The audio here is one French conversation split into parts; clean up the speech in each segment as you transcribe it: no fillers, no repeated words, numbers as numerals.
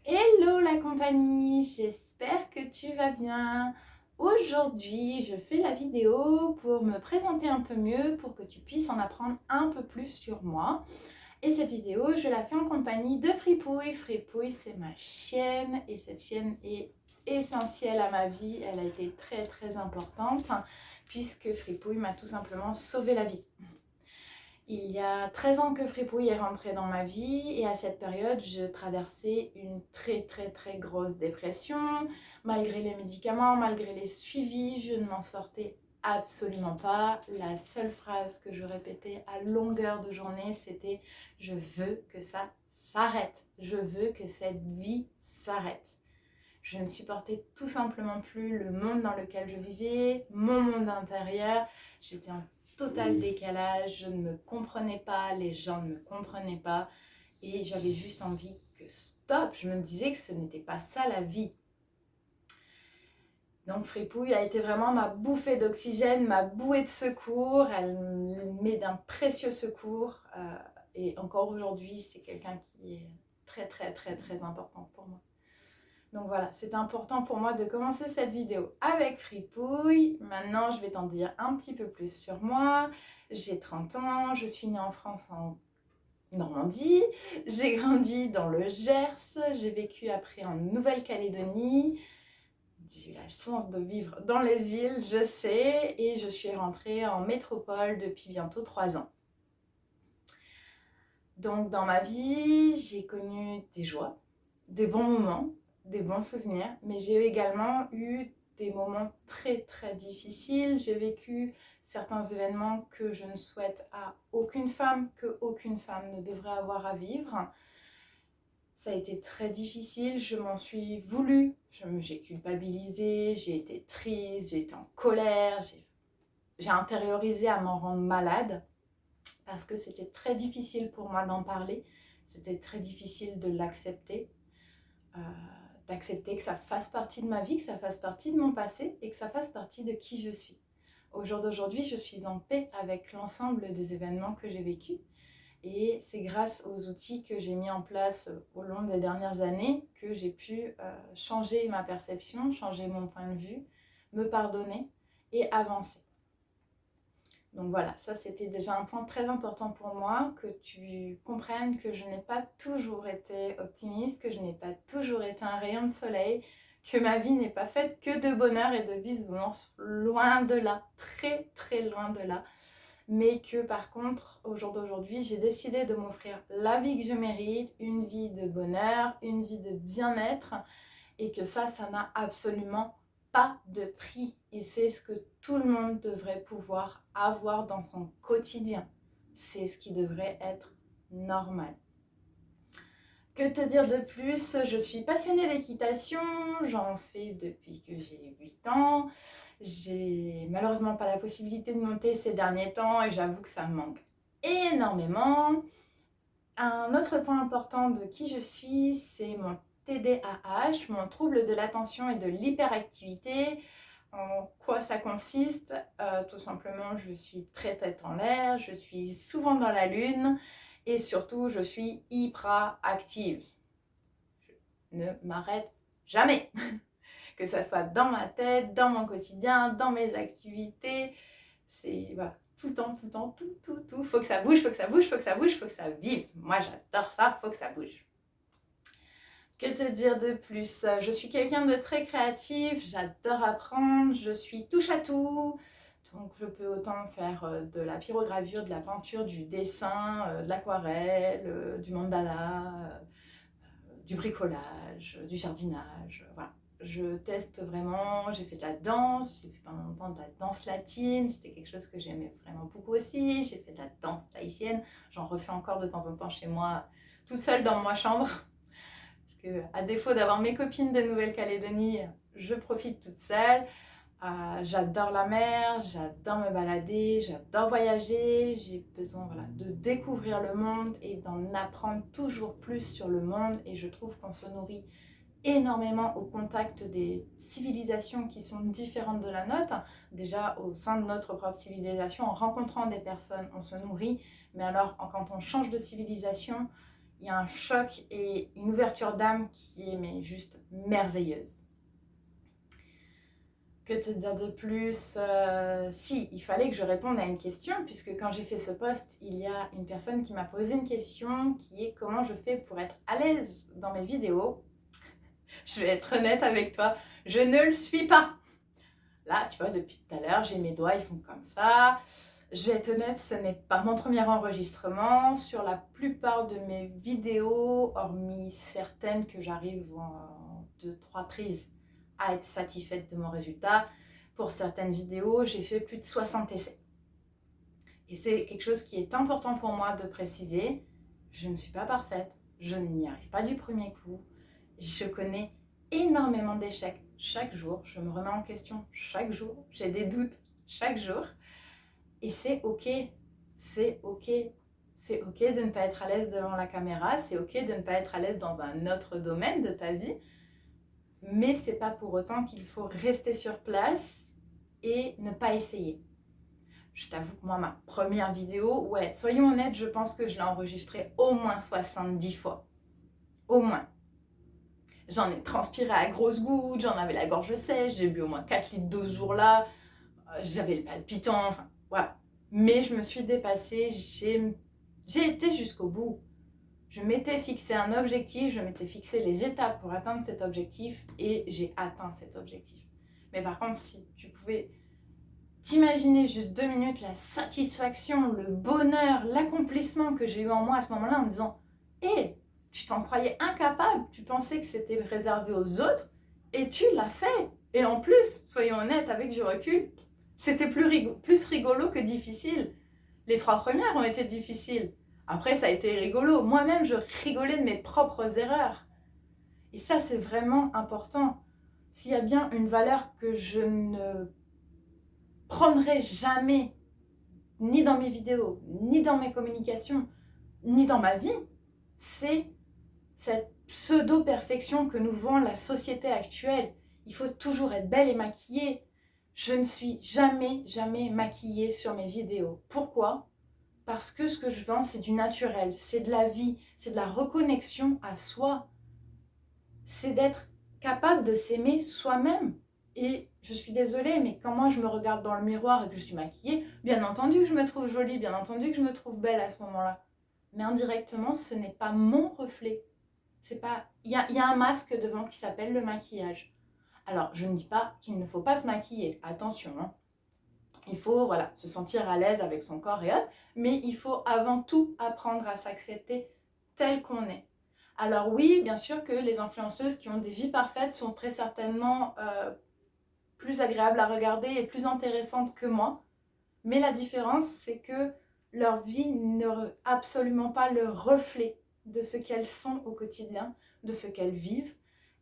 Hello la compagnie, j'espère que tu vas bien. Aujourd'hui, je fais la vidéo pour me présenter un peu mieux, pour que tu puisses en apprendre un peu plus sur moi. Et cette vidéo, je la fais en compagnie de Fripouille. Fripouille, c'est ma chienne et cette chienne est essentielle à ma vie. Elle a été très très importante puisque Fripouille m'a tout simplement sauvé la vie. Il y a 13 ans que Fripouille est rentré dans ma vie et à cette période, je traversais une très très très grosse dépression. Malgré les médicaments, malgré les suivis, je ne m'en sortais absolument pas. La seule phrase que je répétais à longueur de journée, c'était « Je veux que ça s'arrête. Je veux que cette vie s'arrête. » Je ne supportais tout simplement plus le monde dans lequel je vivais, mon monde intérieur. J'étais en total décalage, je ne me comprenais pas, les gens ne me comprenaient pas et j'avais juste envie que stop, je me disais que ce n'était pas ça la vie. Donc Fripouille a été vraiment ma bouffée d'oxygène, ma bouée de secours, elle m'est d'un précieux secours et encore aujourd'hui c'est quelqu'un qui est très très très très important pour moi. Donc voilà, c'est important pour moi de commencer cette vidéo avec Fripouille. Maintenant, je vais t'en dire un petit peu plus sur moi. J'ai 30 ans, je suis née en France en Normandie. J'ai grandi dans le Gers, j'ai vécu après en Nouvelle-Calédonie. J'ai eu la chance de vivre dans les îles, je sais, et je suis rentrée en métropole depuis bientôt 3 ans. Donc dans ma vie, j'ai connu des joies, des bons moments, des bons souvenirs, mais j'ai également eu des moments très très difficiles. J'ai vécu certains événements que je ne souhaite à aucune femme, que aucune femme ne devrait avoir à vivre. Ça a été très difficile, je m'en suis voulu, j'ai culpabilisé, j'ai été triste, j'ai été en colère, j'ai intériorisé à m'en rendre malade parce que c'était très difficile pour moi d'en parler, c'était très difficile de l'accepter. D'accepter que ça fasse partie de ma vie, que ça fasse partie de mon passé et que ça fasse partie de qui je suis. Au jour d'aujourd'hui, je suis en paix avec l'ensemble des événements que j'ai vécus et c'est grâce aux outils que j'ai mis en place au long des dernières années que j'ai pu changer ma perception, changer mon point de vue, me pardonner et avancer. Donc voilà, ça c'était déjà un point très important pour moi, que tu comprennes que je n'ai pas toujours été optimiste, que je n'ai pas toujours été un rayon de soleil, que ma vie n'est pas faite que de bonheur et de bisounours, loin de là, très très loin de là. Mais que par contre, au jour d'aujourd'hui, j'ai décidé de m'offrir la vie que je mérite, une vie de bonheur, une vie de bien-être, et que ça n'a absolument pas de prix et c'est ce que tout le monde devrait pouvoir avoir dans son quotidien. C'est ce qui devrait être normal. Que te dire de plus? Je suis passionnée d'équitation, j'en fais depuis que j'ai 8 ans. J'ai malheureusement pas la possibilité de monter ces derniers temps et j'avoue que ça me manque énormément. Un autre point important de qui je suis, c'est mon TDAH, mon trouble de l'attention et de l'hyperactivité. En quoi ça consiste? Tout simplement, je suis très tête en l'air, je suis souvent dans la lune et surtout, je suis hyper active. Je ne m'arrête jamais, que ça soit dans ma tête, dans mon quotidien, dans mes activités. C'est voilà, tout le temps, tout. Faut que ça bouge, faut que ça bouge, faut que ça bouge, faut que ça vive. Moi, j'adore ça, faut que ça bouge. Que te dire de plus? Je suis quelqu'un de très créatif, j'adore apprendre, je suis touche à tout. Donc je peux autant faire de la pyrogravure, de la peinture, du dessin, de l'aquarelle, du mandala, du bricolage, du jardinage, voilà. Je teste vraiment, j'ai fait de la danse, j'ai fait pendant longtemps de la danse latine, c'était quelque chose que j'aimais vraiment beaucoup aussi. J'ai fait de la danse tahitienne, j'en refais encore de temps en temps chez moi, tout seul dans ma chambre. Parce que, à défaut d'avoir mes copines de Nouvelle-Calédonie, je profite toute seule. J'adore la mer, j'adore me balader, j'adore voyager. J'ai besoin de découvrir le monde et d'en apprendre toujours plus sur le monde. Et je trouve qu'on se nourrit énormément au contact des civilisations qui sont différentes de la nôtre. Déjà, au sein de notre propre civilisation, en rencontrant des personnes, on se nourrit. Mais alors, quand on change de civilisation, il y a un choc et une ouverture d'âme qui est mais juste merveilleuse. Que te dire de plus? Si, il fallait que je réponde à une question, puisque quand j'ai fait ce post, il y a une personne qui m'a posé une question qui est comment je fais pour être à l'aise dans mes vidéos. Je vais être honnête avec toi, je ne le suis pas. Là, tu vois, depuis tout à l'heure, j'ai mes doigts, ils font comme ça. Je vais être honnête, ce n'est pas mon premier enregistrement. Sur la plupart de mes vidéos, hormis certaines que j'arrive en 2-3 prises à être satisfaite de mon résultat, pour certaines vidéos, j'ai fait plus de 60 essais. Et c'est quelque chose qui est important pour moi de préciser. Je ne suis pas parfaite, je n'y arrive pas du premier coup. Je connais énormément d'échecs chaque jour, je me remets en question chaque jour, j'ai des doutes chaque jour. Et c'est ok, c'est ok. C'est ok de ne pas être à l'aise devant la caméra, c'est ok de ne pas être à l'aise dans un autre domaine de ta vie, mais c'est pas pour autant qu'il faut rester sur place et ne pas essayer. Je t'avoue que moi, ma première vidéo, ouais, soyons honnêtes, je pense que je l'ai enregistrée au moins 70 fois. Au moins. J'en ai transpiré à grosses gouttes, j'en avais la gorge sèche, j'ai bu au moins 4 litres d'eau ce jour-là, j'avais le palpitant, enfin, voilà. Mais je me suis dépassée, j'ai été jusqu'au bout. Je m'étais fixé un objectif, je m'étais fixé les étapes pour atteindre cet objectif et j'ai atteint cet objectif. Mais par contre, si tu pouvais t'imaginer juste 2 minutes la satisfaction, le bonheur, l'accomplissement que j'ai eu en moi à ce moment-là en me disant « Hé, tu t'en croyais incapable, tu pensais que c'était réservé aux autres et tu l'as fait. Et en plus, soyons honnêtes, avec du recul, c'était plus rigolo que difficile. Les 3 premières ont été difficiles. Après, ça a été rigolo. Moi-même, je rigolais de mes propres erreurs. Et ça, c'est vraiment important. S'il y a bien une valeur que je ne prendrai jamais, ni dans mes vidéos, ni dans mes communications, ni dans ma vie, c'est cette pseudo-perfection que nous vend la société actuelle. Il faut toujours être belle et maquillée. Je ne suis jamais maquillée sur mes vidéos. Pourquoi ? Parce que ce que je vends, c'est du naturel, c'est de la vie, c'est de la reconnexion à soi. C'est d'être capable de s'aimer soi-même. Et je suis désolée, mais quand moi je me regarde dans le miroir et que je suis maquillée, bien entendu que je me trouve jolie, bien entendu que je me trouve belle à ce moment-là. Mais indirectement, ce n'est pas mon reflet. C'est pas... Il y a un masque devant qui s'appelle le maquillage. Alors, je ne dis pas qu'il ne faut pas se maquiller, attention, hein. Il faut voilà, se sentir à l'aise avec son corps et autres, mais il faut avant tout apprendre à s'accepter tel qu'on est. Alors oui, bien sûr que les influenceuses qui ont des vies parfaites sont très certainement plus agréables à regarder et plus intéressantes que moi, mais la différence, c'est que leur vie n'est absolument pas le reflet de ce qu'elles sont au quotidien, de ce qu'elles vivent.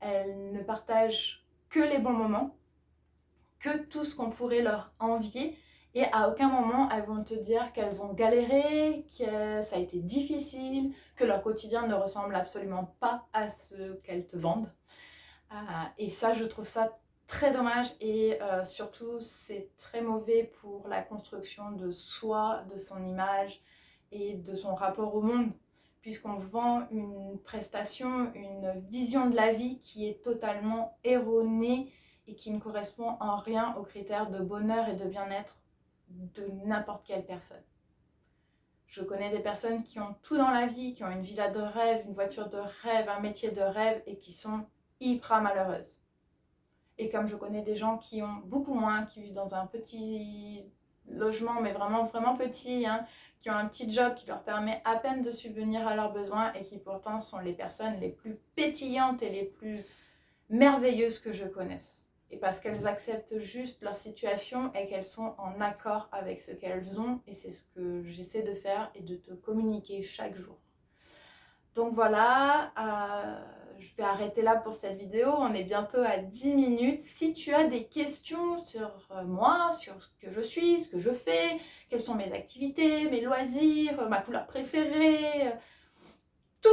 Elles ne partagent que les bons moments, que tout ce qu'on pourrait leur envier, et à aucun moment elles vont te dire qu'elles ont galéré, que ça a été difficile, que leur quotidien ne ressemble absolument pas à ce qu'elles te vendent. Et ça, je trouve ça très dommage et surtout c'est très mauvais pour la construction de soi, de son image et de son rapport au monde, puisqu'on vend une prestation, une vision de la vie qui est totalement erronée et qui ne correspond en rien aux critères de bonheur et de bien-être de n'importe quelle personne. Je connais des personnes qui ont tout dans la vie, qui ont une villa de rêve, une voiture de rêve, un métier de rêve et qui sont hyper malheureuses. Et comme je connais des gens qui ont beaucoup moins, qui vivent dans un petit logement, mais vraiment petit, hein, qui ont un petit job qui leur permet à peine de subvenir à leurs besoins et qui pourtant sont les personnes les plus pétillantes et les plus merveilleuses que je connaisse. Et parce qu'elles acceptent juste leur situation et qu'elles sont en accord avec ce qu'elles ont. Et c'est ce que j'essaie de faire et de te communiquer chaque jour. Donc voilà, je vais arrêter là pour cette vidéo. On est bientôt à 10 minutes. Si tu as des questions sur moi, sur ce que je suis, ce que je fais, quelles sont mes activités, mes loisirs, ma couleur préférée, tout,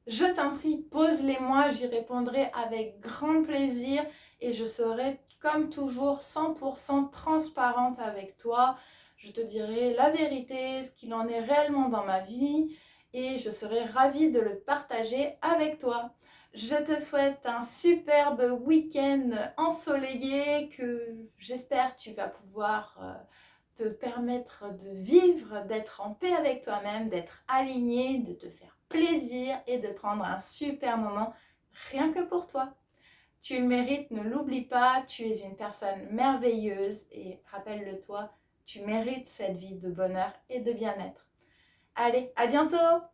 je t'en prie, pose-les-moi, j'y répondrai avec grand plaisir et je serai comme toujours 100% transparente avec toi. je te dirai la vérité, ce qu'il en est réellement dans ma vie et je serai ravie de le partager avec toi. Je te souhaite un superbe week-end ensoleillé que j'espère tu vas pouvoir te permettre de vivre, d'être en paix avec toi-même, d'être aligné, de te faire plaisir et de prendre un super moment rien que pour toi. Tu le mérites, ne l'oublie pas, tu es une personne merveilleuse et rappelle-le-toi, tu mérites cette vie de bonheur et de bien-être. Allez, à bientôt!